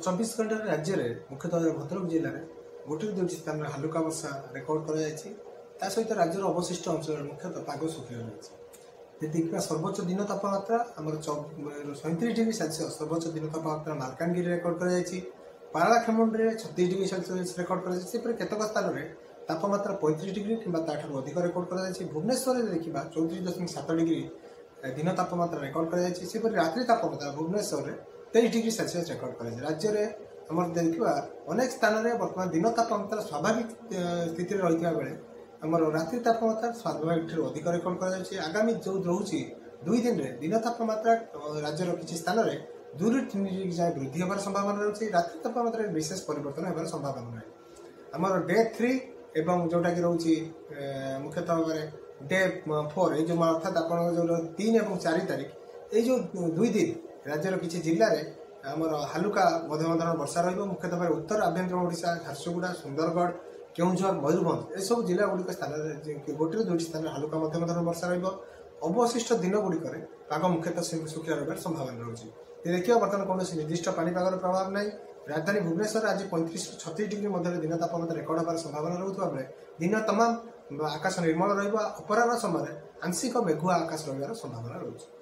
चौबीस घंटा राज्य में मुख्यतः भद्रक जिले में गोटे दुईट स्थान में हालुका वर्षा रेकर्ड कर सहित राज्यर अवशिष्ट अंचल मुख्यतः पाग सुखिला रही देखा सर्वोच्च दिन तापमात्रा आम 37 डिग्री सेल्सियस सर्वोच्च दिन तापमात्रा मालकानगिरी रेकर्ड कर पारालाखेमुंडी में 36 डिग्री सेल्सियस रेकर्ड कर केतक स्थान में तापमात्रा 35 डिग्री कि अधिक रेकर्ड कर भुवनेश्वर देखा 34.7 डिग्री दिन तापमात्रा रेकर्ड कर रात्रि तापमात्रा भुवनेश्वर में 23 डिग्री सेल्सियस रेकर्ड कर राज्य में आम देखा अनेक स्थान में बर्तमान दिन तापमात्रा स्वाभाविक स्थित रही बेले आमर रात्रि तापमात्रा स्वाभाविक अधिक रेकर्ड कर आगामी जो रोचे 2 दिन में दिन तापमात्रा राज्यर किसी स्थान में 2 ରୁ 3 डिग्री जाए वृद्धि होवार संभावना रही रात्रि तापमात्रा विशेष परिवर्तन होवार संभावना रही आमर डे 3 एवं जोटा कि रोचे मुख्यतः भाव डे 4 ये जो अर्थात आप 3 और 4 तारीख ये जो 2 दिन राज्यर किसी जिले में आमर हालुका मध्यम धरण वर्षा रुख्यतः भाव उत्तर आभ्यंतर ओडिशा झारसुगुड़ा सुंदरगढ़ केउझर मयूरभंज यह जिला गुड़िक स्थान गोटे दुईट स्थान हालुका मध्यम धरण वर्षा अवशिष्ट दिन गुड़िक पाग मुख्यतः सुखिला रही संभावना रही देखिए बर्तमान कौन निर्दिष्ट पानीपागर प्रभाव ना राजधानी भुवनेश्वर आज 35 ରୁ 36 डिग्री मध्य दिन तापमात्रा रेकर्ड होवार संभावना रोकता बेले दिन तमाम आकाश निर्मल रहा अपराह समय आंशिक मेघुआ आकाश रही संभावना रही।